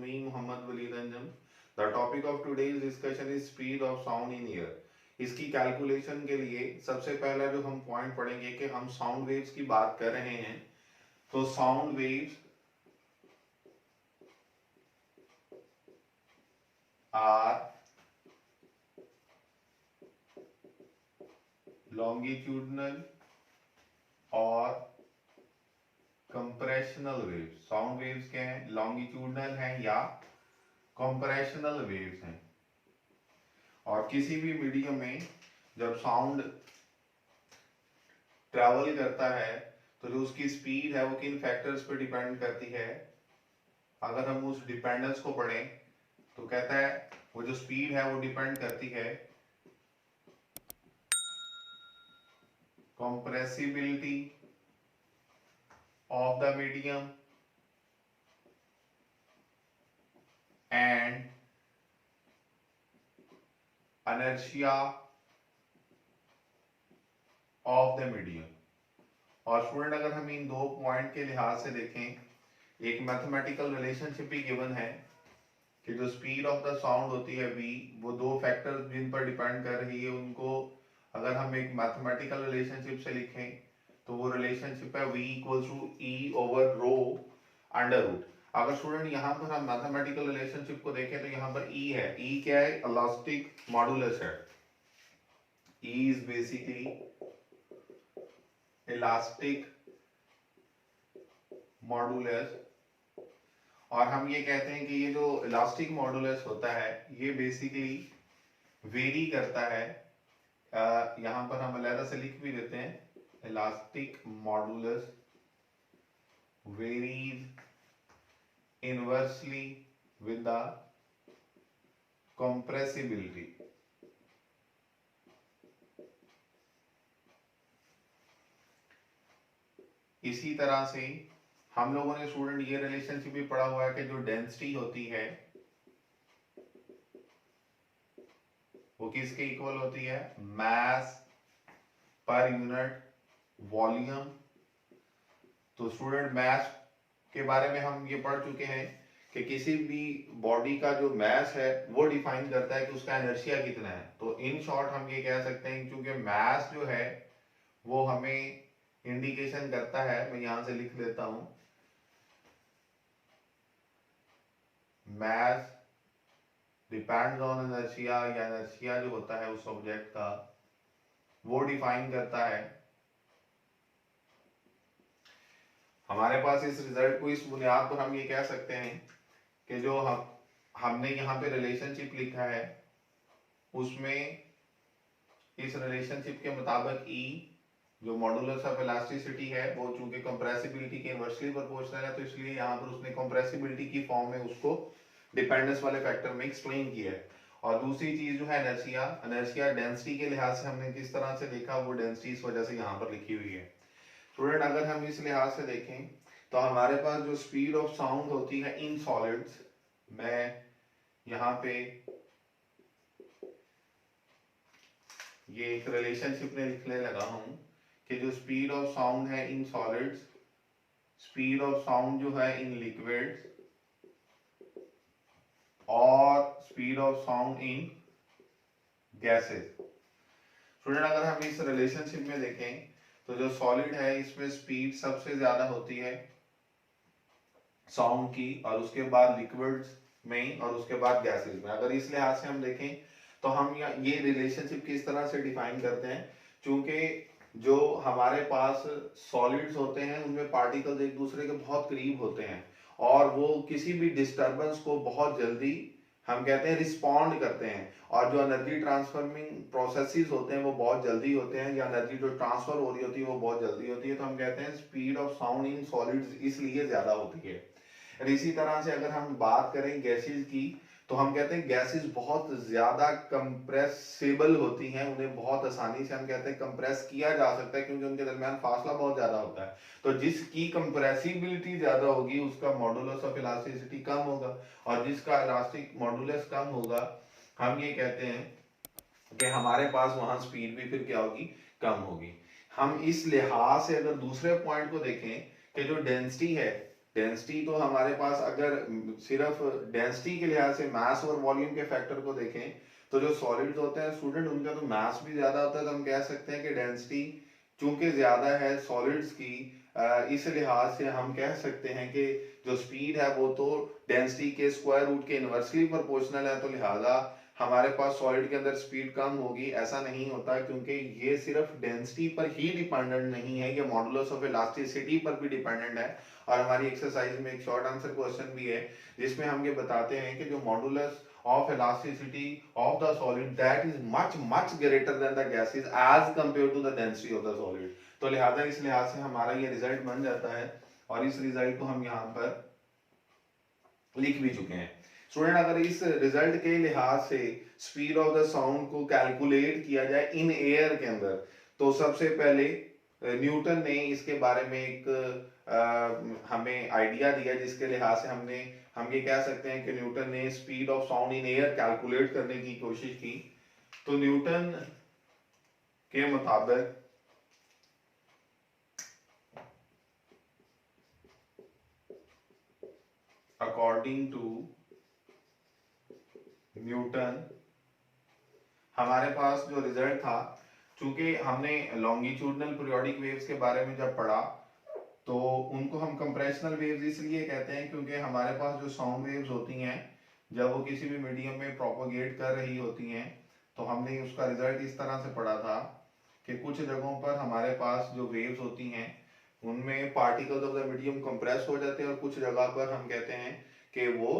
me, Muhammad Waleed Anjum. The topic of today's discussion is speed of sound in ear. इसकी calculation के लिए सबसे पहला जो हम पॉइंट पढ़ेंगे कि हम साउंड वेव्स की बात कर रहे हैं, तो साउंड वेव्स आर लॉन्गिट्यूडनल और कंप्रेशनल वेव्स। साउंड वेव्स क्या हैं? लॉन्गिट्यूडनल हैं या कंप्रेशनल वेव्स हैं। और किसी भी मीडियम में जब साउंड ट्रैवल करता है तो जो उसकी स्पीड है वो किन फैक्टर्स पर डिपेंड करती है। अगर हम उस डिपेंडेंस को पढ़ें तो कहता है वो जो स्पीड है वो डिपेंड करती है compressibility of the medium and inertia of the medium। और स्टूडेंट अगर हम इन दो पॉइंट के लिहाज से देखें, एक मैथमेटिकल रिलेशनशिप भी गिवन है कि जो स्पीड ऑफ द साउंड होती है v, वो दो फैक्टर्स जिन पर डिपेंड कर रही है उनको अगर हम एक मैथमेटिकल रिलेशनशिप से लिखें तो वो रिलेशनशिप है v equals to e over rho under root. अगर स्टूडेंट यहाँ पर हम मैथमेटिकल रिलेशनशिप को देखें तो यहाँ पर e है। e क्या है? इलास्टिक मॉडुलस है। e is basically elastic modulus. और हम ये कहते हैं कि ये जो इलास्टिक मॉडुलस होता है ये बेसिकली वेरी करता है। यहाँ पर हम अलग से लिख भी देते हैं, elastic modulus varies inversely with the compressibility। इसी तरह से हम लोगों ने स्टूडेंट ये रिलेशनशिप भी पढ़ा हुआ है कि जो डेंसिटी होती है वो किसके इक्वल होती है? मास पर यूनिट वॉल्यूम। तो स्टूडेंट मास के बारे में हम ये पढ़ चुके हैं कि किसी भी बॉडी का जो मास है वो डिफाइन करता है कि उसका इनर्शिया कितना है। तो इन शॉर्ट हम ये कह सकते हैं क्योंकि मास जो है वो हमें इंडिकेशन करता है, मैं यहां से लिख देता हूं, मास डिपेंड्स ऑन इनर्शिया, या इनर्शिया जो होता है उस ऑब्जेक्ट का वो डिफाइन करता है। हमारे पास इस रिजल्ट को इस बुनियाद पर हम ये कह सकते हैं कि जो हमने यहाँ पे रिलेशनशिप लिखा है उसमें इस रिलेशनशिप के मुताबिक E जो मॉडुलस ऑफ इलास्टिसिटी है वो चूंकि कंप्रेसिबिलिटी के इनवर्सली प्रोपोर्शनल है तो इसलिए यहाँ पर उसने कंप्रेसिबिलिटी की फॉर्म में उसको डिपेंडेंस वाले फैक्टर में एक्सप्लेन किया है। और दूसरी चीज जो है इनर्शिया, इनर्शिया डेंसिटी के लिहाज से हमने किस तरह से देखा, वो डेंसिटी इस वजह से यहाँ पर लिखी हुई है। स्टूडेंट अगर हम इस लिहाज से देखें तो हमारे पास जो स्पीड ऑफ साउंड होती है इन सॉलिड्स, मैं यहाँ पे ये एक रिलेशनशिप में लिखने लगा हूं कि जो स्पीड ऑफ साउंड है in solids, speed of sound जो है इन लिक्विड्स और speed of sound in gases. Student अगर हम इस रिलेशनशिप में देखें तो जो सॉलिड है इसमें स्पीड सबसे ज्यादा होती है साउंड की, और उसके बाद लिक्विड्स में, और उसके बाद गैसेस में। अगर इस लिहाज से हम देखें तो हम ये रिलेशनशिप किस तरह से डिफाइन करते हैं, चूंकि जो हमारे पास सॉलिड्स होते हैं उनमें पार्टिकल्स एक दूसरे के बहुत करीब होते हैं और वो किसी भी डिस्टरबेंस को बहुत जल्दी हम कहते हैं रिस्पॉन्ड करते हैं, और जो एनर्जी ट्रांसफॉर्मिंग प्रोसेसेस होते हैं वो बहुत जल्दी होते हैं, या एनर्जी जो ट्रांसफर हो रही होती है वो बहुत जल्दी होती है। तो हम कहते हैं speed of sound in solids इसलिए ज्यादा होती है। और इसी तरह से अगर हम बात करें गैसेस की तो हम कहते हैं गैसेस बहुत ज्यादा कंप्रेसिबल होती हैं, उन्हें बहुत आसानी से हम कहते हैं कंप्रेस किया जा सकता है क्योंकि उनके दरमियान फासला बहुत ज्यादा होता है। तो जिसकी कंप्रेसिबिलिटी ज्यादा होगी उसका मॉडुलस ऑफ इलास्टिसिटी कम होगा, और जिसका इलास्टिक मॉडुलस कम होगा हम ये कहते हैं कि हमारे पास वहां स्पीड भी फिर क्या होगी? कम होगी। हम इस लिहाज से अगर दूसरे पॉइंट को देखें कि जो डेंसिटी है डेंसिटी तो हमारे पास अगर सिर्फ डेंसिटी के लिहाज से मास और वॉल्यूम के फैक्टर को देखें तो जो सॉलिड्स होते हैं स्टूडेंट उनका तो मास भी ज्यादा होता है, तो हम कह सकते हैं कि डेंसिटी चूंकि ज्यादा है सॉलिड्स की, इस लिहाज से हम कह सकते हैं कि जो स्पीड है वो तो डेंसिटी के स्क्वायर रूट के इनवर्सली प्रोपोर्शनल है, तो लिहाजा हमारे पास सॉलिड के अंदर स्पीड कम होगी। ऐसा नहीं होता क्योंकि ये सिर्फ डेंसिटी पर ही डिपेंडेंट नहीं है, ये मॉडुलस ऑफ इलास्टिसिटी पर भी डिपेंडेंट है। और हमारी एक्सरसाइज में एक शॉर्ट आंसर क्वेश्चन भी है जिसमें हम ये बताते हैं कि जो modulus of elasticity of the solid that is much much greater than the gases as compare to the density of the solid. तो लिहाजा इस लिहाज से हमारा ये रिजल्ट बन जाता है और इस रिजल्ट को हम यहाँ पर लिख भी चुके हैं। स्टूडेंट अगर इस रिजल्ट के लिहाज से स्पीड ऑफ द साउंड को कैलकुलेट किया जाए इन एयर के अंदर, तो सबसे पहले न्यूटन ने इसके बारे में एक हमें आइडिया दिया जिसके लिहाज से हम ये कह सकते हैं कि न्यूटन ने speed of sound in air calculate करने की कोशिश की। तो न्यूटन के मुताबिक अकॉर्डिंग टू न्यूटन हमारे पास जो रिजल्ट था, चूंकि हमने लॉन्गिट्यूडनल पीरियोडिक वेव्स के बारे में जब पढ़ा तो उनको हम कंप्रेशनल वेव्स इसलिए कहते हैं क्योंकि हमारे पास जो साउंड वेव्स होती हैं जब वो किसी भी मीडियम में प्रोपोगेट कर रही होती हैं तो हमने उसका रिजल्ट इस तरह से पढ़ा था कि कुछ जगहों पर हमारे पास जो वेव्स होती हैं उनमें particles of the medium compress हो जाते हैं और कुछ जगह पर हम कहते हैं कि वो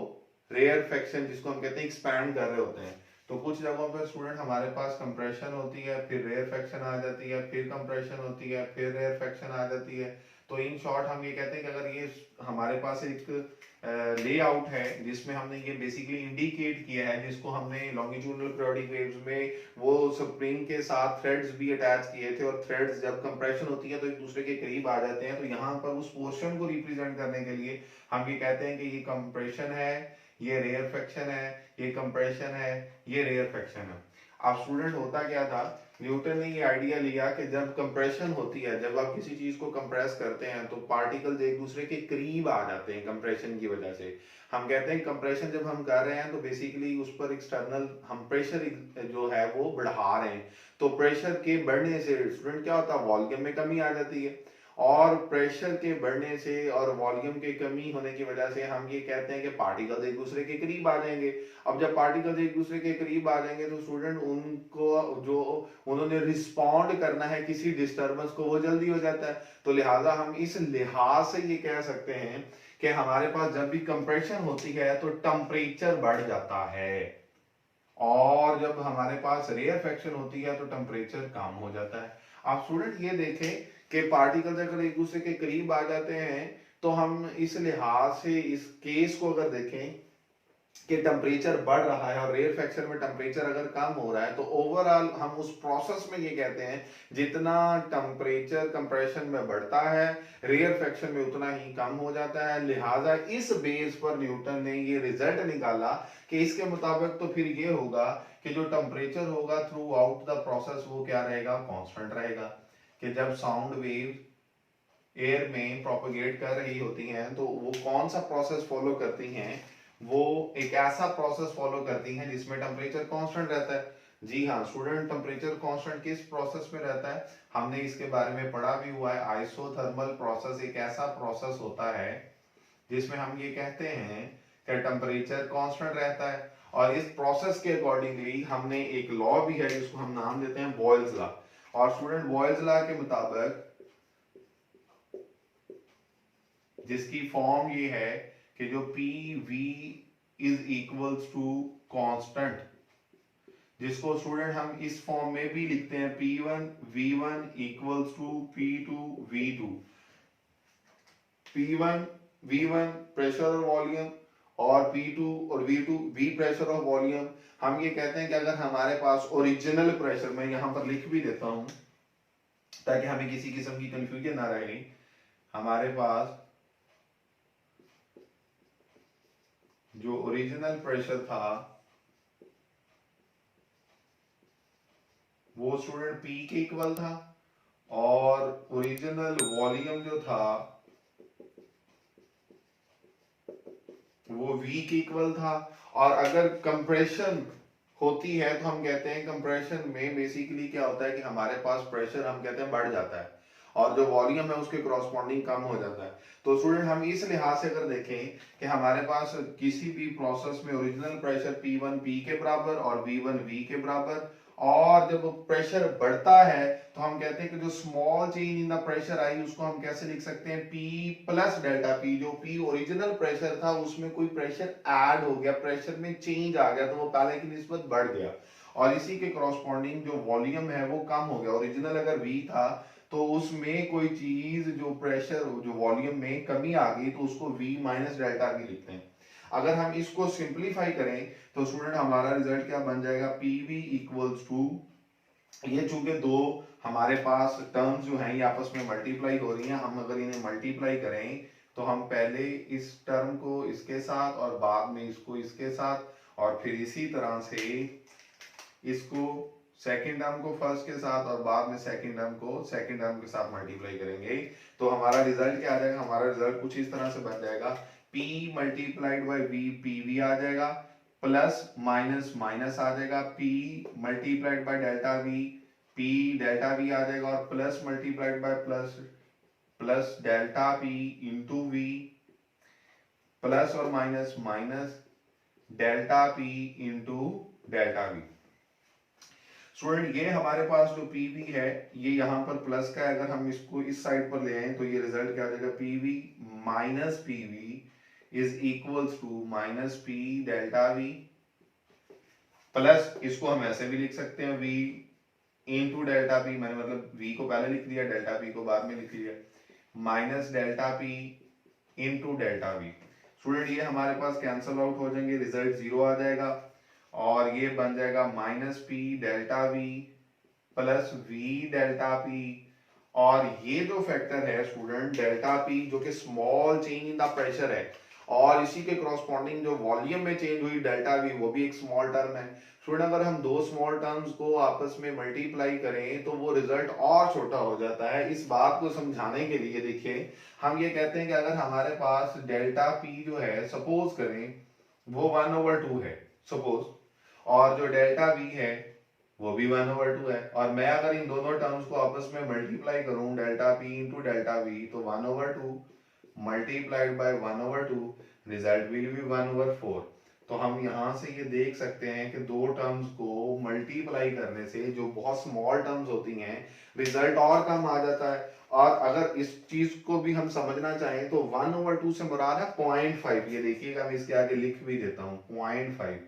रेयरफेक्शन जिसको हम कहते हैं एक्सपैंड कर रहे होते हैं। तो कुछ जगहों पर स्टूडेंट हमारे पास कंप्रेशन होती है, फिर रेयरफेक्शन आ जाती है, फिर कंप्रेशन होती है, फिर रेयरफेक्शन आ जाती है। तो इन शॉर्ट हम ये कहते हैं कि अगर ये हमारे पास एक लेआउट है जिसमें हमने ये बेसिकली इंडिकेट किया है, जिसको हमने लॉन्गिट्यूडनल पीरियोडिक वेव्स में वो स्प्रिंग के साथ थ्रेड्स भी अटैच किए थे और थ्रेड्स जब कंप्रेशन होती है तो एक दूसरे के करीब आ जाते हैं, तो यहाँ पर उस पोर्शन को रिप्रेजेंट करने के लिए हम ये कहते हैं कि ये कंप्रेशन है, ये रेयरफेक्शन है, ये कंप्रेशन है, ये रेयरफेक्शन है। अब स्टूडेंट होता क्या था, न्यूटन ने ये आइडिया लिया कि जब कंप्रेशन होती है, जब आप किसी चीज को कंप्रेस करते हैं तो पार्टिकल्स एक दूसरे के करीब आ जाते हैं कंप्रेशन की वजह से। हम कहते हैं कंप्रेशन जब हम कर रहे हैं तो बेसिकली उस पर एक्सटर्नल हम प्रेशर जो है वो बढ़ा रहे हैं। तो प्रेशर के बढ़ने से स्टूडेंट क्या होता है, वॉल्यूम में कमी आ जाती है और प्रेशर के बढ़ने से और वॉल्यूम के कमी होने की वजह से हम ये कहते हैं कि पार्टिकल्स एक दूसरे के करीब आ जाएंगे। अब जब पार्टिकल्स एक दूसरे के करीब आ जाएंगे तो स्टूडेंट उनको जो उन्होंने रिस्पॉन्ड करना है किसी डिस्टरबेंस को वो जल्दी हो जाता है। तो लिहाजा हम इस लिहाज से ये कह सकते हैं कि हमारे पास जब भी कंप्रेशन होती है तो टेम्परेचर बढ़ जाता है और जब हमारे पास रेयरफेक्शन होती है तो टेम्परेचर कम हो जाता है। आप स्टूडेंट ये देखें कि पार्टिकल्स अगर एक दूसरे के करीब आ जाते हैं तो हम इस लिहाज से इस केस को अगर देखें कि टेम्परेचर बढ़ रहा है और रेयरफेक्शन में टेम्परेचर अगर कम हो रहा है तो ओवरऑल हम उस प्रोसेस में ये कहते हैं जितना टेम्परेचर कंप्रेशन में बढ़ता है रेयरफेक्शन में उतना ही कम हो जाता है। लिहाजा इस बेस पर न्यूटन ने ये रिजल्ट निकाला कि इसके मुताबिक तो फिर ये होगा कि जो टेम्परेचर होगा थ्रू आउट द प्रोसेस वो क्या रहेगा, कांस्टेंट रहेगा। कि जब साउंड वेव एयर में प्रोपेगेट कर रही होती हैं तो वो कौन सा प्रोसेस फॉलो करती हैं, वो एक ऐसा प्रोसेस फॉलो करती हैं जिसमें टेम्परेचर कांस्टेंट रहता है। जी हाँ स्टूडेंट, टेम्परेचर कांस्टेंट किस प्रोसेस में रहता है, हमने इसके बारे में पढ़ा भी हुआ है। आइसोथर्मल प्रोसेस एक ऐसा प्रोसेस होता है जिसमें हम ये कहते हैं कि टेम्परेचर कांस्टेंट रहता है और इस प्रोसेस के अकॉर्डिंगली हमने एक लॉ भी है जिसको हम नाम देते हैं बॉयल्स लॉ। और स्टूडेंट बॉयल्स लॉ के मुताबिक जिसकी फॉर्म ये है कि जो P V is equals to constant, जिसको स्टूडेंट हम इस फॉर्म में भी लिखते हैं P1 V1 equals to P2 V2। P1 V1 pressure और वॉल्यूम और P2 और V2 V प्रेशर और वॉल्यूम। हम ये कहते हैं कि अगर हमारे पास ओरिजिनल प्रेशर, मैं यहां पर लिख भी देता हूं ताकि हमें किसी किस्म की कंफ्यूजन ना रहे, हमारे पास जो ओरिजिनल प्रेशर था वो स्टूडेंट P के इक्वल था और ओरिजिनल वॉल्यूम जो था वो V के इक्वल था। और अगर कंप्रेशन होती है तो हम कहते हैं कंप्रेशन में बेसिकली क्या होता है कि हमारे पास प्रेशर हम कहते हैं बढ़ जाता है और जो वॉल्यूम है उसके करॉस्पॉन्डिंग कम हो जाता है। तो स्टूडेंट हम इस लिहाज से अगर देखें कि हमारे पास किसी भी प्रोसेस में ओरिजिनल प्रेशर P1 P के बराबर और V1 V के बराबर, और जब प्रेशर बढ़ता है तो हम कहते हैं कि जो small change in the pressure I उसको हम कैसे लिख सकते हैं, P प्लस डेल्टा P। जो P ओरिजिनल प्रेशर था उसमें कोई प्रेशर ऐड हो गया, प्रेशर में चेंज आ गया तो वो पहले की निस्बत बढ़ गया, और इसी के करॉस्पॉन्डिंग जो वॉल्यूम है वो कम हो गया। ओरिजिनल अगर V था तो उसमें कोई चीज जो प्रेशर जो वॉल्यूम में कमी आ गई तो उसको V माइनस डेल्टा V लिखते हैं। अगर हम इसको सिंप्लीफाई करें तो स्टूडेंट हमारा रिजल्ट क्या बन जाएगा, PV इक्वल्स टू, ये चूंकि दो हमारे पास टर्म्स जो हैं ये आपस में मल्टीप्लाई हो रही हैं, हम अगर इन्हें मल्टीप्लाई करें तो हम पहले इस टर्म को इसके साथ और बाद में इसको इसके साथ और फिर इसी तरह से इसको सेकेंड टर्म को फर्स्ट के साथ और बाद में सेकेंड टर्म को सेकेंड टर्म के साथ मल्टीप्लाई करेंगे तो हमारा रिजल्ट क्या आ जाएगा, हमारा रिजल्ट कुछ इस तरह से बन जाएगा, P multiplied by V PV आ जाएगा, प्लस माइनस माइनस आ जाएगा, P multiplied by delta V P delta V आ जाएगा, और plus multiplied by plus plus delta P into V, plus और minus minus delta P into delta V। Student ये हमारे पास जो PV है ये यहाँ पर प्लस का है, अगर हम इसको इस साइड पर ले आए तो ये रिजल्ट क्या आ जाएगा, PV minus PV is equals to minus P delta V, plus इसको हम ऐसे भी लिख सकते हैं V इनटू डेल्टा P, मैंने मतलब V को पहले लिख दिया डेल्टा P को बाद में लिख लिया, minus delta P into delta V। Student ये हमारे पास कैंसल आउट हो जाएंगे, रिजल्ट 0 आ जाएगा और ये बन जाएगा minus P delta V plus V delta P, और ये जो फैक्टर है स्टूडेंट डेल्टा P जो कि small change in the pressure है और इसी के करॉस्पॉन्डिंग जो वॉल्यूम में चेंज हुई डेल्टा V वो भी एक स्मॉल टर्म है। स्टूडेंट अगर हम दो स्मॉल टर्म्स को आपस में मल्टीप्लाई करें तो वो रिजल्ट और छोटा हो जाता है। इस बात को समझाने के लिए देखिए हम ये कहते हैं कि अगर हमारे पास डेल्टा P जो है सपोज करें वो 1/2 है सपोज, और जो डेल्टा V है वो भी 1/2 है, और मैं अगर इन दोनों टर्म्स को आपस में मल्टीप्लाई करूं delta P into delta V तो 1/2 multiplied by 1/2 result will be 1/4। तो हम यहां से ये देख सकते हैं कि दो टर्म्स को मल्टीप्लाई करने से जो बहुत स्मॉल टर्म्स होती हैं रिजल्ट और कम आ जाता है। और अगर इस चीज को भी हम समझना चाहें तो 1/2 से मुराद है 0.5, ये देखिएगा मैं इसके आगे लिख भी देता हूं 0.5,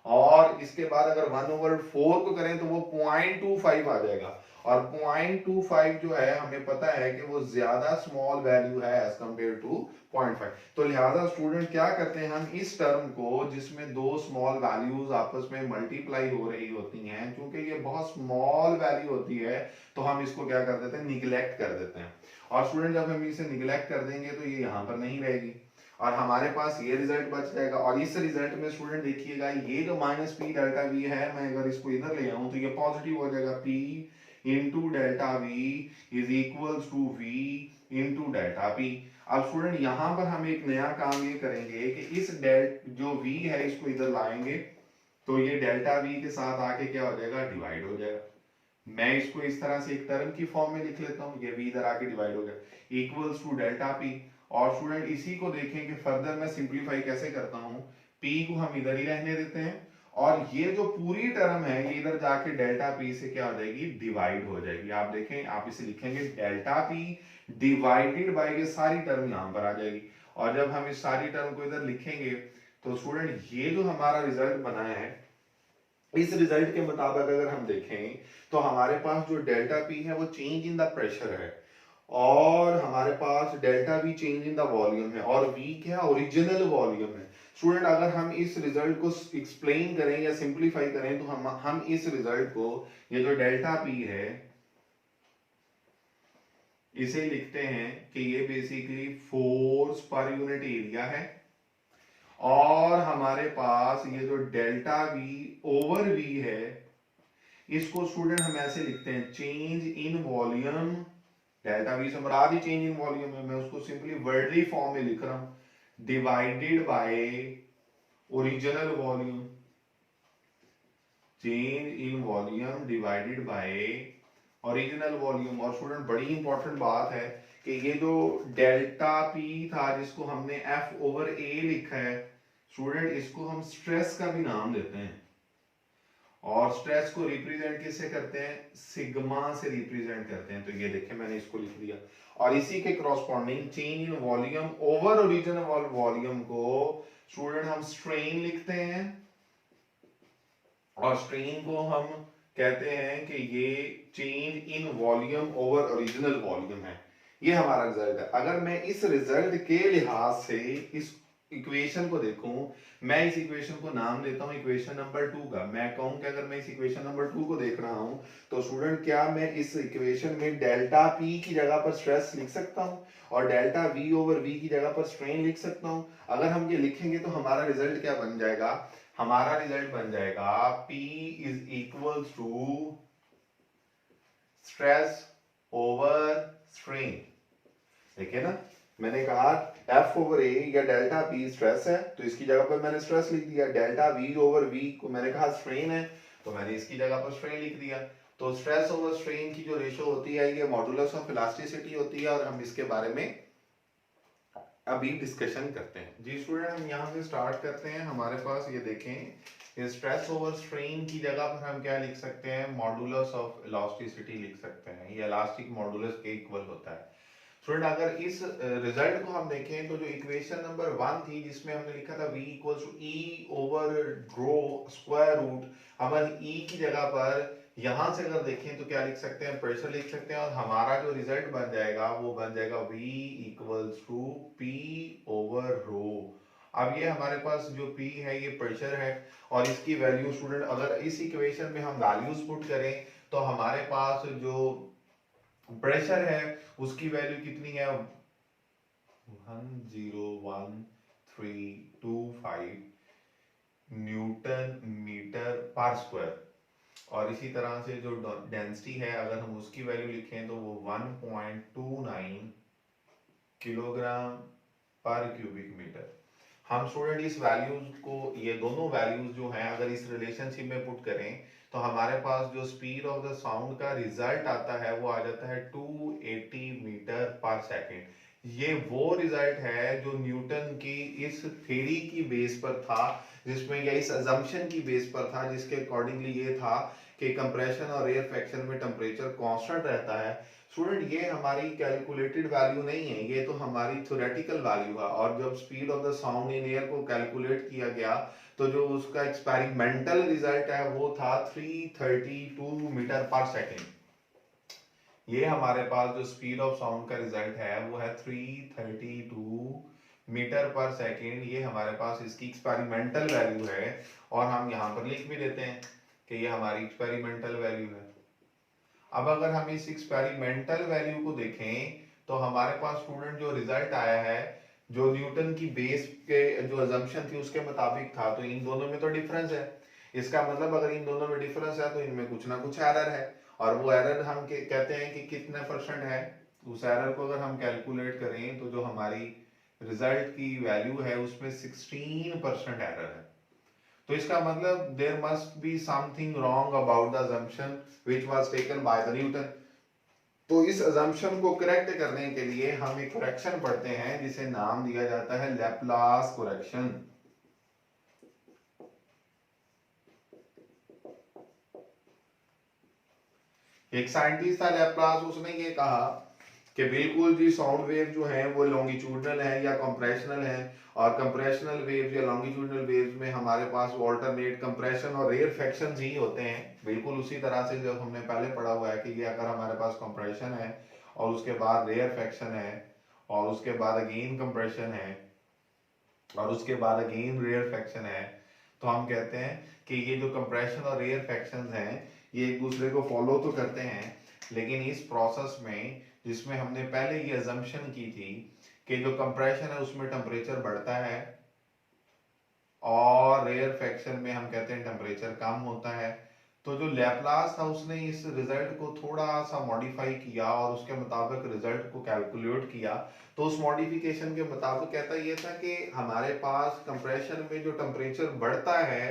और इसके बाद अगर 1/4 को करें तो वो 0.25 आ जाएगा, और 0.25 जो है हमें पता है कि वो ज्यादा स्मॉल वैल्यू है एज कंपेयर टू 0.5। तो लिहाजा स्टूडेंट क्या करते हैं हम इस टर्म को जिसमें दो स्मॉल वैल्यूज आपस में मल्टीप्लाई हो रही होती हैं, क्योंकि ये बहुत स्मॉल वैल्यू होती है तो हम इसको क्या कर देते हैं, निगलेक्ट कर देते हैं। और स्टूडेंट जब हम इसे निगलेक्ट कर देंगे तो ये यहाँ पर नहीं रहेगी और हमारे पास ये रिजल्ट बच जाएगा। और इस रिजल्ट में स्टूडेंट देखिएगा ये जो माइनस P डेल्टा V है, मैं अगर इसको इधर ले आऊं तो ये पॉजिटिव हो जाएगा, P into delta V is equals to V into delta P। अब स्टूडेंट यहाँ पर हम एक नया काम ये करेंगे कि इस जो V है इसको इधर लाएंगे तो ये डेल्टा V के साथ आके क्या हो जाएगा, डिवाइड हो जाएगा। मैं इसको इस तरह से एक टर्म की फॉर्म में लिख लेता हूँ, ये V इधर आके डिवाइड हो जाएगा इक्वल्स टू डेल्टा P। और स्टूडेंट इसी को देखें कि फर्दर मैं सिंपलीफाई कैसे करता हूँ, P को हम इधर ही रहने देते हैं और ये जो पूरी टर्म है ये इधर जाके डेल्टा P से क्या हो जाएगी, डिवाइड हो जाएगी। आप देखें आप इसे लिखेंगे डेल्टा P डिवाइडेड बाय ये सारी टर्म यहाँ पर आ जाएगी, और जब हम इस सारी टर्म को इधर लिखेंगे तो स्टूडेंट ये जो हमारा रिजल्ट बना है इस रिजल्ट के मुताबिक अगर हम देखें तो हमारे पास जो डेल्टा P है वो चेंज इन द प्रेशर है और हमारे पास delta V change in the volume है और V क्या ओरिजिनल वॉल्यूम है। स्टूडेंट अगर हम इस रिजल्ट को एक्सप्लेन करें या सिंपलीफाई करें तो हम इस रिजल्ट को ये जो डेल्टा P है इसे लिखते हैं कि ये basically force per unit area है, और हमारे पास ये जो डेल्टा V ओवर V है इसको स्टूडेंट हम ऐसे लिखते हैं change in volume. Delta V से मुराद ही चेंज इन वॉल्यूम है, मैं उसको सिंपली वर्डली फॉर्म में लिख रहा हूं divided by original volume, change in volume divided by original volume. और स्टूडेंट बड़ी इंपॉर्टेंट बात है कि ये जो डेल्टा पी था जिसको हमने एफ ओवर ए लिखा है स्टूडेंट, इसको हम स्ट्रेस का भी नाम देते हैं, और स्ट्रेस को रिप्रेजेंट किससे करते हैं, सिग्मा से रिप्रेजेंट करते हैं। तो ये देखिए मैंने इसको लिख दिया, और इसी के corresponding change in volume over original volume को स्टूडेंट हम स्ट्रेन लिखते हैं, और स्ट्रेन को हम कहते हैं कि ये change in volume over original volume है। ये हमारा रिजल्ट है। अगर मैं इस रिजल्ट के लिहाज से इस इक्वेशन को देखूं, मैं इस इक्वेशन को नाम देता हूं इक्वेशन नंबर 2 का। मैं कहूं कि अगर मैं इस इक्वेशन नंबर 2 को देख रहा हूं तो स्टूडेंट क्या मैं इस इक्वेशन में डेल्टा पी की जगह पर स्ट्रेस लिख सकता हूं और डेल्टा वी ओवर वी की जगह पर स्ट्रेन लिख सकता हूं। अगर हम ये लिखेंगे तो हमारा रिजल्ट क्या बन जाएगा, हमारा रिजल्ट बन जाएगा P is equals to stress over strain. देखिए ना, मैंने कहा F ओवर A या डेल्टा P स्ट्रेस है तो इसकी जगह पर मैंने स्ट्रेस लिख दिया, डेल्टा V ओवर V को मैंने कहा स्ट्रेन है तो मैंने इसकी जगह पर स्ट्रेन लिख दिया। तो स्ट्रेस ओवर स्ट्रेन की जो रेशो होती है ये मॉडुलस ऑफ इलास्टिसिटी होती है, और हम इसके बारे में अभी डिस्कशन करते हैं। जी स्टूडेंट, हम यहाँ से स्टार्ट करते हैं। हमारे पास ये देखें, स्ट्रेस ओवर स्ट्रेन की जगह पर हम क्या लिख सकते हैं, मॉडुलस ऑफ इलास्टिसिटी लिख सकते हैं। ये इलास्टिक मॉडुलस के इक्वल होता है। स्टूडेंट अगर इस रिजल्ट को हम देखें तो जो इक्वेशन नंबर 1 थी जिसमें हमने लिखा था v equals to E over rho square root, हम ई की जगह पर यहां से अगर देखें तो क्या लिख सकते हैं, प्रेशर लिख सकते हैं, और हमारा जो रिजल्ट बन जाएगा वो बन जाएगा v equals to p over rho. अब ये हमारे पास जो p है ये प्रेशर है, और इसकी वैल्यू स्टूडेंट अगर इस इक्वेशन में हम वैल्यूज पुट करें तो हमारे पास जो प्रेशर है उसकी वैल्यू कितनी है, 101,325 न्यूटन मीटर पर स्क्वायर। और इसी तरह से जो डेंसिटी है अगर हम उसकी वैल्यू लिखें तो वो 1.29 किलोग्राम पर क्यूबिक मीटर। हम स्टूडेंट इस वैल्यूज को, ये दोनों वैल्यूज जो हैं अगर इस रिलेशनशिप में पुट करें तो हमारे पास जो स्पीड ऑफ द साउंड का रिजल्ट आता है वो आ जाता है 280 मीटर पर सेकेंड। ये वो रिजल्ट है जो न्यूटन की इस थ्योरी की बेस पर था, जिसमें या इस अजम्पशन की बेस पर था जिसके अकॉर्डिंगली ये था कि कंप्रेशन और एयर फ्रैक्शन में टेम्परेचर कांस्टेंट रहता है। स्टूडेंट ये हमारी कैलकुलेटेड वैल्यू नहीं है, ये तो हमारी थ्योरेटिकल वैल्यू है। और जब speed of the sound in air को कैलकुलेट किया गया तो जो उसका एक्सपेरिमेंटल रिजल्ट है वो था 332 मीटर पर सेकेंड। ये हमारे पास जो स्पीड ऑफ साउंड का रिजल्ट है वो है 332 मीटर पर सेकेंड। ये हमारे पास इसकी एक्सपेरिमेंटल वैल्यू है, और हम यहाँ पर लिख भी देते हैं कि ये हमारी एक्सपेरिमेंटल वैल्यू है। अब अगर हम इस एक्सपेरिमेंटल वैल्यू को देखें तो हमारे पास स्टूडेंट जो रिजल्ट आया है जो न्यूटन की बेस के जो अजम्पशन थी उसके मुताबिक था, तो इन दोनों में तो डिफरेंस है। इसका मतलब अगर इन दोनों में डिफरेंस है तो इनमें कुछ ना कुछ एरर है, और वो एरर हम कहते हैं कि कितने परसेंट है। उस एरर को अगर हम कैलकुलेट करें तो जो हमारी रिजल्ट की वैल्यू है उसमें 16% एरर है। तो इसका मतलब there must be something wrong about the assumption which was taken by the Newton। तो इस assumption को करेक्ट करने के लिए हम एक करेक्शन पढ़ते हैं जिसे नाम दिया जाता है लैपलास करेक्शन। एक साइंटिस्ट था लैपलास, उसने ये कहा कि बिल्कुल जी साउंड वेव जो है वो लॉन्गिट्यूडनल है या कंप्रेशनल है, और कंप्रेशनल वेव्स या लॉन्गिट्यूडनल वेव्स में हमारे पास ऑल्टरनेट कंप्रेशन और रेयरफैक्शन ही होते हैं। बिल्कुल उसी तरह से जब हमने पहले पढ़ा हुआ है कि ये अगर हमारे पास कंप्रेशन है और उसके बाद रेयरफैक्शन है और उसके बाद अगेन कंप्रेशन है और उसके बाद अगेन रेयरफैक्शन है, तो हम कहते हैं कि ये जो कंप्रेशन और रेयरफैक्शन हैं ये एक दूसरे को फॉलो तो करते हैं, लेकिन इस प्रोसेस में जिसमें हमने पहले ये अजम्पशन की थी कि जो कंप्रेशन है उसमें टेम्परेचर बढ़ता है और रेयरफैक्शन में हम कहते हैं टेम्परेचर कम होता है, तो जो लैपलास था उसने इस रिजल्ट को थोड़ा सा मॉडिफाई किया और उसके मुताबिक रिजल्ट को कैलकुलेट किया। तो उस मॉडिफिकेशन के मुताबिक कहता ये था कि हमारे पास कंप्रेशन में जो टेम्परेचर बढ़ता है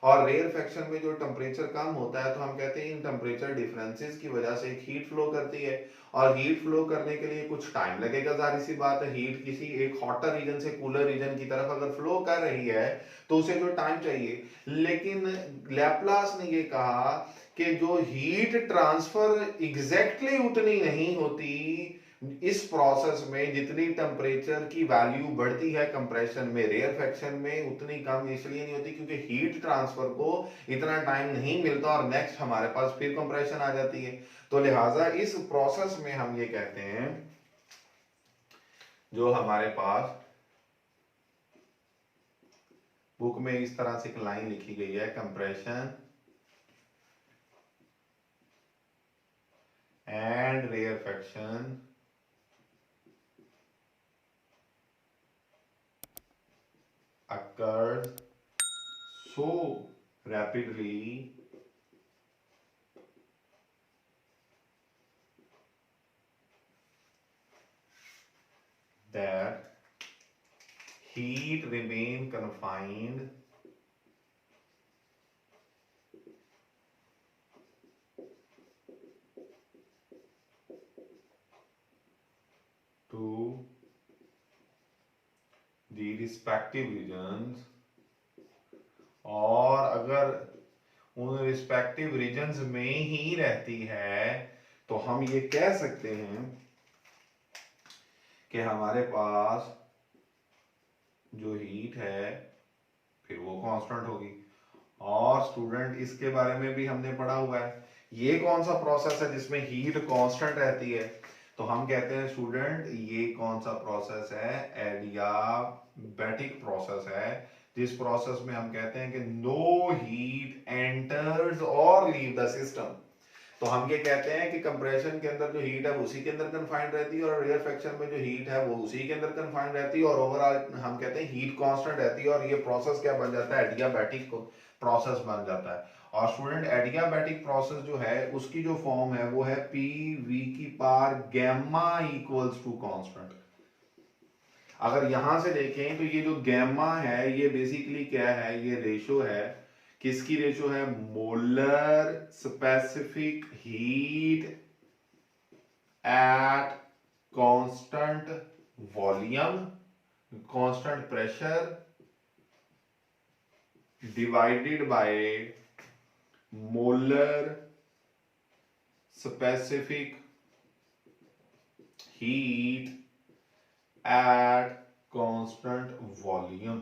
और रेयरफेक्शन में जो टेम्परेचर कम होता है, तो हम कहते हैं इन टेम्परेचर डिफरेंसेस की वजह से एक हीट फ्लो करती है, और हीट फ्लो करने के लिए कुछ टाइम लगेगा। जाहिर सी बात है, हीट किसी एक हॉटर रीजन से कूलर रीजन की तरफ अगर फ्लो कर रही है तो उसे जो टाइम चाहिए। लेकिन लैपलास ने ये कहा कि जो हीट ट्रांसफर एग्जैक्टली उतनी नहीं होती इस प्रोसेस में, जितनी टेम्परेचर की वैल्यू बढ़ती है कंप्रेशन में, रेयरफेक्शन में उतनी कम इसलिए नहीं होती क्योंकि हीट ट्रांसफर को इतना टाइम नहीं मिलता और नेक्स्ट हमारे पास फिर कंप्रेशन आ जाती है। तो लिहाजा इस प्रोसेस में हम ये कहते हैं, जो हमारे पास बुक में इस तरह से एक लाइन लिखी गई है, compression and rarefaction occurs so rapidly that heat remain confined to the respective regions, और अगर उन रिस्पेक्टिव रीजन्स में ही रहती है तो हम ये कह सकते हैं कि हमारे पास जो हीट है फिर वो कांस्टेंट होगी। और स्टूडेंट इसके बारे में भी हमने पढ़ा हुआ है, ये कौन सा प्रोसेस है जिसमें हीट कांस्टेंट रहती है? तो हम कहते हैं स्टूडेंट ये कौन सा प्रोसेस है? एडियाबैटिक प्रोसेस है, जिस प्रोसेस में हम कहते हैं कि नो हीट एंटर्स और लीव द सिस्टम। तो हम ये कहते हैं कि कंप्रेशन के अंदर जो हीट है वो उसी के अंदर कन्फाइंड रहती है, और रेयरफेक्शन में जो हीट है वो उसी के अंदर कन्फाइंड रहती है, और ओवरऑल हम कहते हैं हीट कांस्टेंट रहती है। और ये प्रोसेस क्या बन जाता है? एडियाबैटिक प्रोसेस बन जाता है। और स्टूडेंट एडियाबैटिक प्रोसेस जो है उसकी जो फॉर्म है वो है पी वी की power gamma equals to constant. अगर यहां से देखें तो ये जो गैमा है ये बेसिकली क्या है? ये रेशो है, किसकी रेशो है? Molar specific heat at constant volume, constant pressure divided by molar specific heat at constant volume.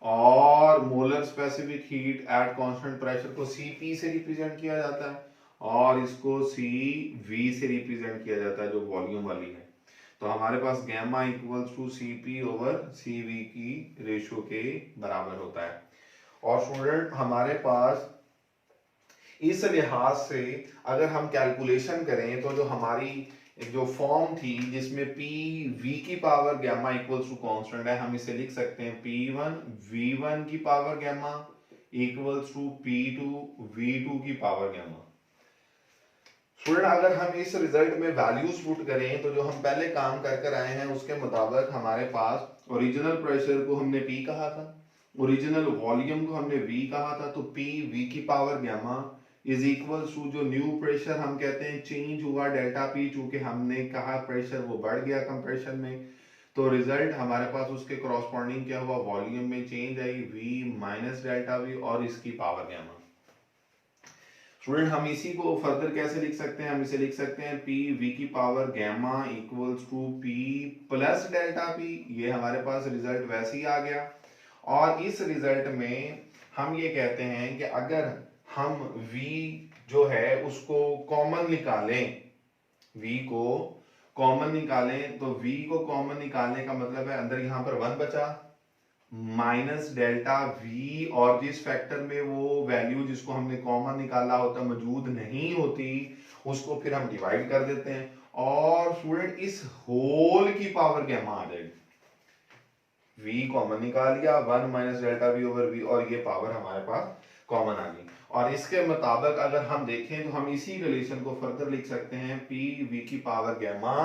और molar specific heat at constant pressure को Cp से रिप्रेजेंट किया जाता है और इसको Cv से रिप्रेजेंट किया जाता है जो वॉल्यूम वाली है। तो हमारे पास gamma equals to Cp over Cv की रेशियो के बराबर होता है। और स्टूडेंट हमारे पास इस लिहाज से अगर हम कैलकुलेशन करें तो जो हमारी जो फॉर्म थी जिसमें पी वी की power gamma equals to constant है, हम इसे लिख सकते हैं P1 V1 की power gamma equals to P2 V2 की पावर गैमा। स्टूडेंट अगर हम इस रिजल्ट में वैल्यूज पुट करें तो जो हम पहले काम कर कर आए हैं उसके मुताबिक हमारे पास ओरिजिनल प्रेशर को हमने P कहा था, ओरिजिनल वॉल्यूम को हमने V कहा था, तो P V की power gamma is equal to जो न्यू प्रेशर हम कहते हैं चेंज हुआ डेल्टा P, चूंकि हमने कहा प्रेशर वो बढ़ गया कंप्रेशन में, तो रिजल्ट हमारे पास उसके कॉरस्पॉन्डिंग क्या हुआ? वॉल्यूम में चेंज आई V माइनस डेल्टा V और इसकी पावर गैमा। स्टूडेंट हम इसी को फर्दर कैसे लिख सकते हैं? हम इसे लिख सकते हैं P V की power gamma equals to P plus delta P। ये हमारे पास रिजल्ट वैसे ही आ गया। और इस रिजल्ट में हम ये कहते हैं कि अगर हम V जो है उसको कॉमन निकालें, V को कॉमन निकालें, तो V को कॉमन निकालने का मतलब है अंदर यहां पर 1 बचा माइनस डेल्टा V, और जिस फैक्टर में वो वैल्यू जिसको हमने कॉमन निकाला होता मौजूद नहीं होती उसको फिर हम डिवाइड कर देते हैं, और स्टूडेंट इस होल की पावर गैमा आ जाएगी। V कॉमन निकाल लिया, 1 minus delta V over V, और ये पावर हमारे पास कॉमन आ गई। और इसके मुताबिक अगर हम देखें तो हम इसी रिलेशन को फर्दर लिख सकते हैं, पी वी की power gamma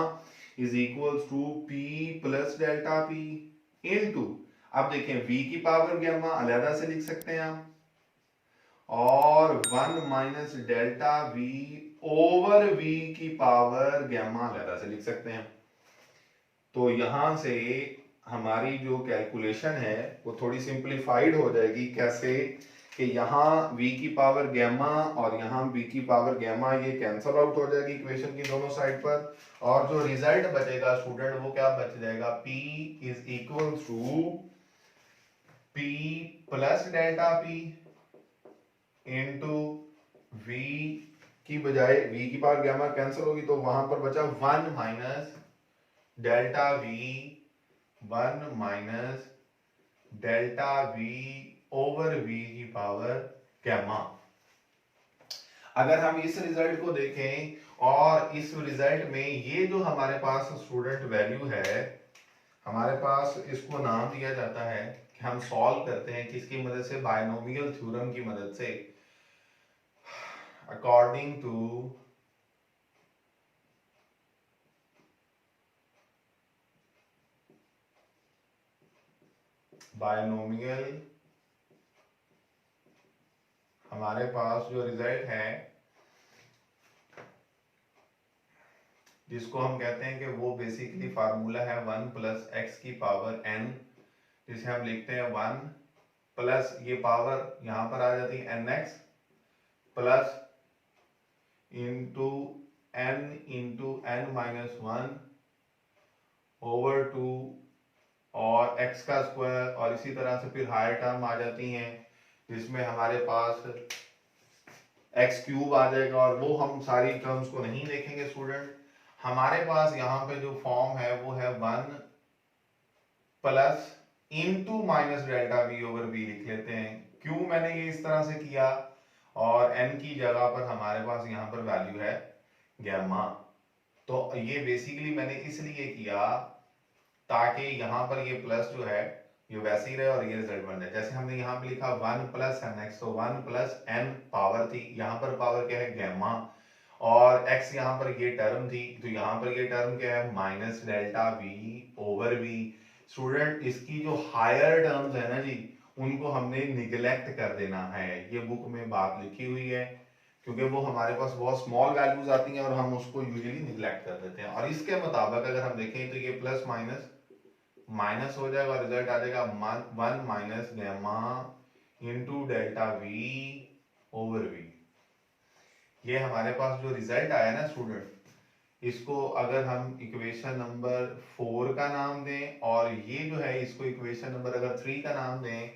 is equals to P plus delta P into, अब देखें v की पावर गैमा अलहदा से लिख सकते हैं हम, और 1 minus delta v over v की पावर गैमा अलहदा से लिख सकते हैं। तो यहां से हमारी जो कैलकुलेशन है वो थोड़ी सिंप्लीफाइड हो जाएगी। कैसे कि यहाँ v की पावर गैमा और यहाँ v की पावर गैमा ये कैंसल आउट हो जाएगी इक्वेशन की दोनों साइड पर, और जो रिजल्ट बचेगा स्टूडेंट वो क्या बच जाएगा, p is equal to p plus delta p into v की बजाय v की पावर गैमा कैंसिल होगी तो वहां पर बचा 1 minus delta v, 1 minus delta v over v की पावर गैमा। अगर हम इस रिजल्ट को देखें और इस रिजल्ट में ये जो हमारे पास स्टूडेंट वैल्यू है, हमारे पास इसको नाम दिया जाता है कि हम सॉल्व करते हैं किसकी मदद से, बायनोमियल थ्योरम की मदद से, अकॉर्डिंग टू बायनोमियल। हमारे पास जो रिजल्ट है जिसको हम कहते हैं कि वो बेसिकली फार्मूला है 1 प्लस एक्स की पावर n, जिसे हम लिखते हैं 1 प्लस ये पावर यहां पर आ जाती है nx plus into n minus 1 over 2 और x का स्क्वायर, और इसी तरह से फिर हायर टर्म आ जाती हैं जिसमें हमारे पास x क्यूब आ जाएगा, और वो हम सारी टर्म्स को नहीं देखेंगे स्टूडेंट। हमारे पास यहाँ पे जो फॉर्म है वो है 1 plus into minus delta v over v लिख लेते हैं। क्यों मैंने ये इस तरह से किया, और n की जगह पर हमारे पास यहाँ पर वैल्यू है गैमा, तो ये बेसिकली मैंने इसलिए किया ताकि यहाँ पर ये प्लस जो है ये वैसे ही रहे और ये रिजल्ट बन जाए। जैसे हमने यहाँ पे लिखा 1 प्लस nx, तो 1 प्लस n पावर थी, यहाँ पर पावर क्या है गैमा, और x यहाँ पर ये टर्म थी, तो यहाँ पर ये टर्म क्या है minus delta v over v। Student इसकी जो हायर टर्म्स है ना जी, उनको हमने निगलेक्ट कर देना है, ये बुक में बात लिखी हुई है, क्योंकि वो हमारे पास बहुत स्मॉल वैल्यूज आती हैं और हम उसको यूजुअली निगलेक्ट कर देते हैं। और इसके मुताबिक अगर हम देखें तो ये प्लस माइनस माइनस हो जाएगा, रिजल्ट आ जाएगा 1 minus gamma into delta v over v। ये हमारे पास जो रिजल्ट आया ना स्टूडेंट, इसको अगर हम इक्वेशन नंबर 4 का नाम दें और ये जो है इसको इक्वेशन नंबर अगर 3 का नाम दें,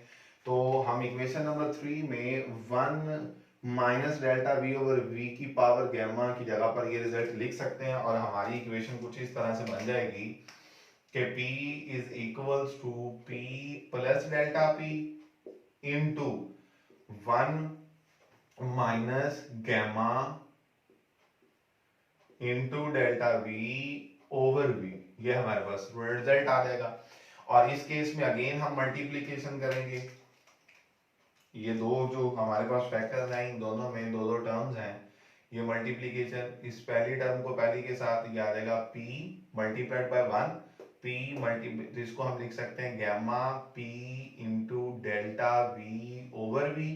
तो हम इक्वेशन नंबर 3 में 1 minus delta v over v की पावर गैमा की जगह पर ये रिजल्ट लिख सकते हैं, और हमारी इक्वेशन कुछ इस तरह से बन जाएगी कि p is equals to p plus delta p into 1 minus gamma into delta v over v। ये हमारे पास रिजल्ट आ जाएगा। और इस केस में अगेन हम मल्टीप्लीकेशन करेंगे, ये दो जो हमारे पास फैक्टर्स हैं इन दोनों में दो टर्म्स हैं, ये मल्टीप्लीकेशन, इस पहली टर्म को पहली के साथ ये आ जाएगा p multiplied by 1 p multi, तो इसको हम लिख सकते हैं gamma p into delta v over v।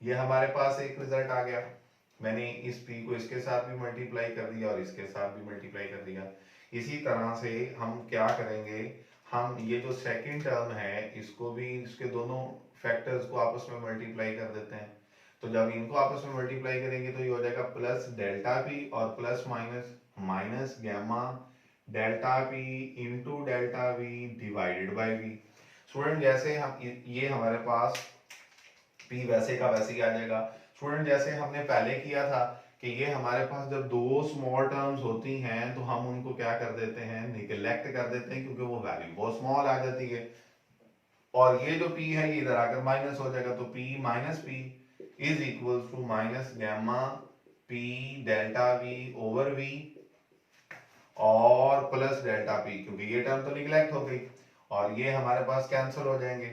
ये हमारे पास एक रिजल्ट आ गया। मैंने इस p को इसके साथ भी मल्टीप्लाई कर दिया और इसके साथ भी मल्टीप्लाई कर दिया। इसी तरह से हम क्या करेंगे, हम ये जो सेकंड टर्म है इसको भी इसके दोनों फैक्टर्स को आपस में मल्टीप्लाई कर देते हैं। तो जब इनको आपस में मल्टीप्लाई करेंगे तो ये हो जाएगा प्लस डेल्टा p और plus minus minus gamma delta p into delta v divided by v। Student जैसे हम ये हमारे पास p वैसे का वैसे ही आ जाएगा। स्टूडेंट जैसे हमने पहले किया था कि ये हमारे पास जब दो स्मॉल टर्म्स होती हैं तो हम उनको क्या कर देते हैं, निगलेक्ट कर देते हैं, क्योंकि वो वैल्यू बहुत स्मॉल आ जाती है। और ये जो p है ये इधर आकर माइनस हो जाएगा, तो p minus p is equal to minus gamma p delta v over v और प्लस डेल्टा p, क्योंकि ये टर्म तो निगलेक्ट हो गई और ये हमारे पास कैंसिल हो जाएंगे।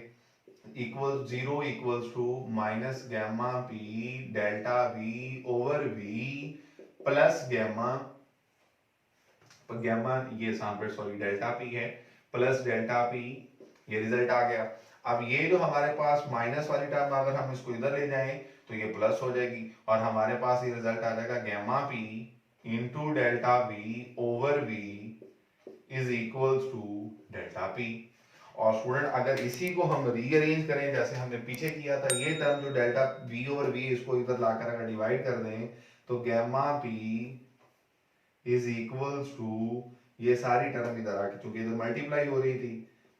Equal 0 equals to minus gamma P delta V over V plus gamma gamma ये सैंपल सॉरी डेल्टा पी है प्लस डेल्टा पी, ये रिजल्ट आ गया। अब ये जो हमारे पास माइनस वाली टर्म अगर हम इसको इधर ले जाएं तो ये प्लस हो जाएगी और हमारे पास ये रिजल्ट आ जाएगा gamma P into delta V over V is equals to delta P. और स्टूडेंट अगर इसी को हम रीअरेंज करें जैसे हमने पीछे किया था, ये टर्म जो डेल्टा वी ओवर वी इसको इधर लाकर अगर डिवाइड कर दें तो gamma P is equals to ये सारी टर्म इधर आके चूंकि इधर मल्टीप्लाई हो रही थी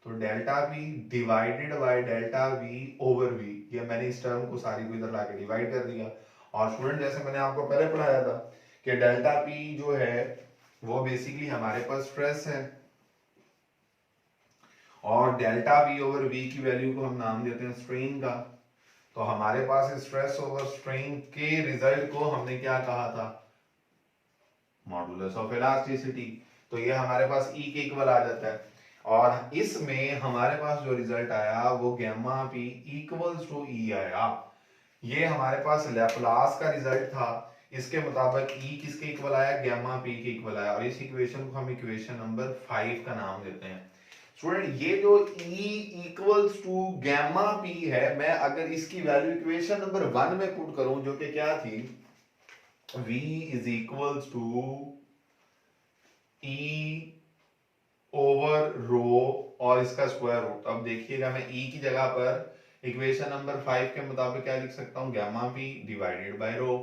तो delta P divided by delta V over V, ये मैंने इस टर्म को सारी को इधर लाके डिवाइड कर दिया। और स्टूडेंट जैसे मैंने आपको पहले पढ़ाया था कि डेल्टा पी जो है वो बेसिकली हमारे पास स्ट्रेस है और डेल्टा वी ओवर वी की वैल्यू को हम नाम देते हैं स्ट्रेन का। तो हमारे पास स्ट्रेस ओवर स्ट्रेन के रिजल्ट को हमने क्या कहा था, मॉडुलस ऑफ इलास्टिसिटी। तो ये हमारे पास E के इक्वल आ जाता है और इसमें हमारे पास जो रिजल्ट आया वो gamma P equals to E आया। ये हमारे पास लैप्लास का रिजल्ट था, इसके मुताबिक E किसके इक्वल आया, गैमा पी के इक्वल आया और इस इक्वेशन को हम इक्वेशन नंबर 5 का नाम देते हैं। स्टूडेंट ये जो E equals to gamma P है, मैं अगर इसकी वैल्यू इक्वेशन नंबर 1 में पुट करूं जो कि क्या थी, V is equals to E over rho और इसका स्क्वायर रूट। अब देखिएगा मैं E की जगह पर इक्वेशन नंबर 5 के मुताबिक क्या लिख सकता हूं, gamma P divided by rho.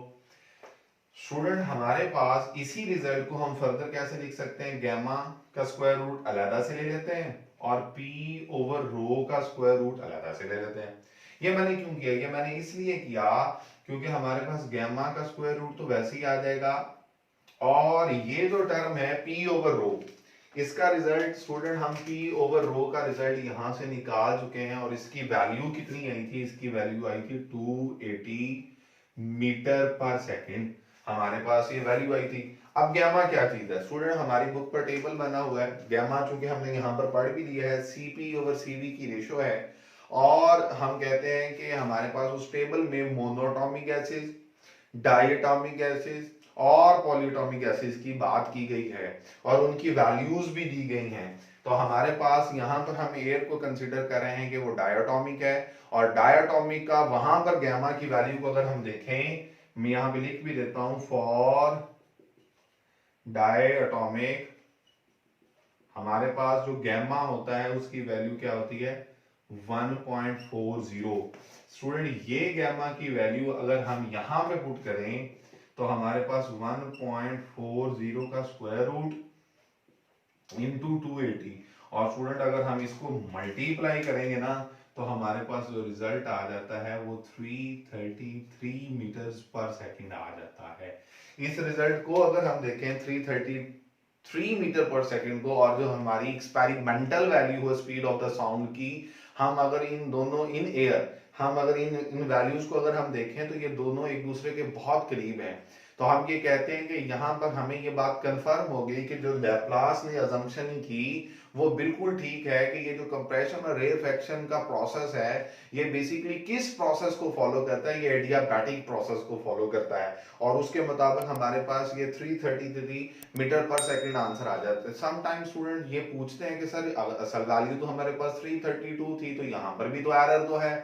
Student हमारे पास इसी रिजल्ट को हम फर्दर कैसे लिख सकते हैं, गैमा का स्क्वायर रूट अलग से ले लेते हैं और P ओवर रो का स्क्वायर रूट अलग से ले लेते हैं। ये मैंने क्यों किया, ये मैंने इसलिए किया क्योंकि हमारे पास गैमा का स्क्वायर रूट तो वैसे ही आ जाएगा और ये जो टर्म है P ओवर रो, इसका रिजल्ट स्टूडेंट हम P ओवर रो का रिजल्ट यहां से निकाल चुके हैं और इसकी वैल्यू कितनी आई थी, इसकी वैल्यू आई थी 280 मीटर पर सेकेंड, हमारे पास ये वैल्यू आई थी। अब गैमा क्या चीज है स्टूडेंट, हमारी बुक पर टेबल बना हुआ है, गैमा चूंकि हमने यहाँ पर पढ़ भी लिया है Cp ओवर Cv की रेशो है और हम कहते हैं कि हमारे पास उस टेबल में मोनोटॉमिक गैसेस, डायटॉमिक गैसेस और पॉलीटॉमिक गैसेस की बात की गई है और उनकी वैल्यूज भी दी गई हैं। तो हमारे पास यहाँ पर हम एयर को कंसीडर कर रहे हैं कि वो डायटॉमिक है और डायटॉमिक का वहां पर गैमा की वैल्यू को अगर हम देखें, मैं यहां पे लिख भी देता हूं, फॉर डायटॉमिक हमारे पास जो गैमा होता है उसकी वैल्यू क्या होती है 1.40। स्टूडेंट ये गैमा की वैल्यू अगर हम यहां पे पुट करें तो हमारे पास 1.40 का स्क्वायर रूट इंटू 280 और स्टूडेंट अगर हम इसको मल्टीप्लाई करेंगे ना तो हमारे पास जो रिजल्ट आ जाता है वो 333 मीटर्स पर सेकंड आ जाता है। इस रिजल्ट को अगर हम देखें 333 मीटर पर सेकंड को और जो हमारी एक्सपेरिमेंटल वैल्यू है स्पीड ऑफ द साउंड की, हम अगर इन दोनों इन एयर हम अगर इन वैल्यूज को अगर हम देखें तो ये दोनों एक दूसरे के बहुत करीब हैं। तो हम ये कहते हैं कि यहाँ पर हमें ये बात कंफर्म हो गई कि जो लैप्लास ने अजम्पशन की वो बिल्कुल ठीक है कि ये जो कंप्रेशन और रेरफैक्शन का प्रोसेस है ये बेसिकली किस प्रोसेस को फॉलो करता है, ये एडियाबैटिक प्रोसेस को फॉलो करता है और उसके मुताबिक हमारे पास ये 333 मीटर पर सेकंड आंसर आ जाता है। समटाइम स्टूडेंट ये पूछते हैं कि सर असल वैल्यू तो हमारे पास 332 थी तो यहाँ पर भी तो एरर तो है।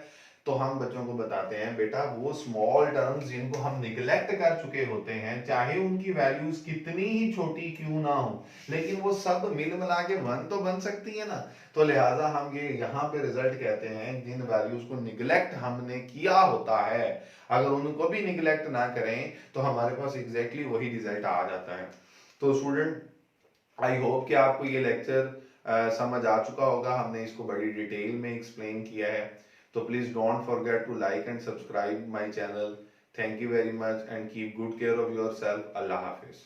तो हम बच्चों को बताते हैं बेटा वो स्मॉल टर्म्स जिनको हम निगलेक्ट कर चुके होते हैं चाहे उनकी वैल्यूज कितनी ही छोटी क्यों ना हो लेकिन वो सब मिल मिला के 1 तो बन सकती है ना। तो लिहाजा हम ये यहाँ पे रिजल्ट कहते हैं जिन वैल्यूज को निगलेक्ट हमने किया होता है अगर उनको भी निगलेक्ट ना करें तो हमारे पास एग्जैक्टली वही रिजल्ट आ जाता है। तो स्टूडेंट आई होप कि आपको ये लेक्चर समझ आ चुका होगा, हमने इसको बड़ी डिटेल में एक्सप्लेन किया है। तो please don't forget to like and subscribe my channel. Thank you very much and keep good care of yourself. Allah Hafiz.